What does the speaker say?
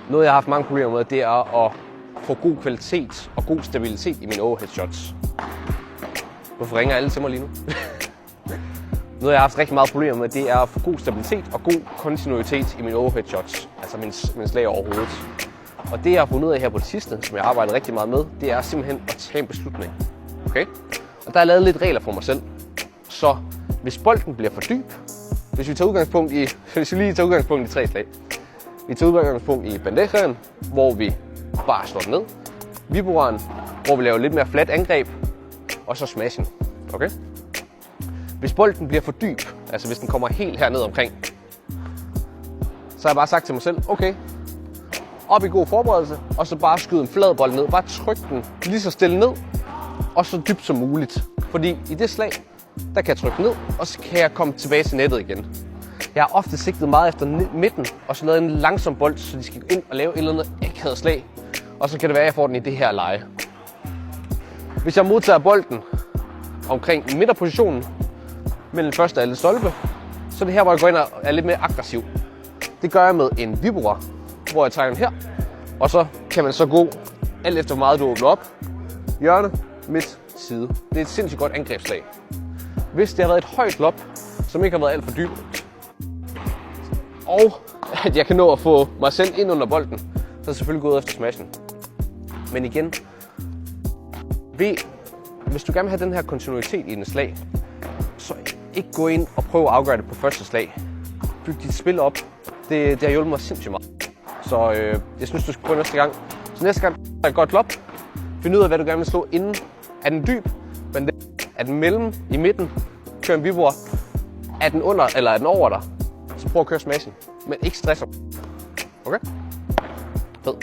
Noget jeg har haft mange problemer med, det er at få god kvalitet og god stabilitet i mine overhead shots. Hvorfor ringer alle til mig lige nu? Noget jeg har haft rigtig meget problemer med, det er at få god stabilitet og god kontinuitet i mine overhead shots. Altså mine slag over hovedet. Og det jeg har fundet ud af her på det sidste, som jeg har arbejdet rigtig meget med, det er simpelthen at tage en beslutning. Okay? Og der er lavet lidt regler for mig selv. Så hvis bolden bliver for dyb, hvis vi lige tager udgangspunkt i 3 slag. Vi tager udgangspunkt i bandejaen, hvor vi bare slår den ned. Viboren, hvor vi laver lidt mere fladt angreb. Og så smashen. Okay? Hvis bolden bliver for dyb, altså hvis den kommer helt herned omkring, så har jeg bare sagt til mig selv, okay, op i god forberedelse, og så bare skyde en flad bold ned. Bare tryk den lige så stille ned, og så dybt som muligt. Fordi i det slag, der kan jeg trykke ned, og så kan jeg komme tilbage til nettet igen. Jeg har ofte sigtet meget efter midten, og så lavet en langsom bold, så de skal ind og lave et eller andet akavet slag. Og så kan det være, at jeg får den i det her leje. Hvis jeg modtager bolden omkring midterpositionen, mellem første og anden stolpe, så er det her, hvor jeg går ind og er lidt mere aggressiv. Det gør jeg med en vibora, hvor jeg trækker den her, og så kan man så gå alt efter hvor meget du åbner op. Hjørne, midt, side. Det er et sindssygt godt angrebsslag. Hvis det har været et højt lob, som ikke har været alt for dybt, og at jeg kan nå at få mig selv ind under bolden, så er jeg selvfølgelig gået efter smashen. Men igen, hvis du gerne vil have den her kontinuitet i en slag, så ikke gå ind og prøve at afgøre det på første slag. Byg dit spil op. Det har hjulpet mig sindssygt meget. Så jeg synes, du skal prøve næste gang. Så næste gang er et godt lob. Find ud af, hvad du gerne vil slå inden. Er den dyb? Er den mellem? I midten? Kør en vibor. Er den under eller er den over dig? Så prøv at køre smashen. Men ikke stress. Okay? Fed.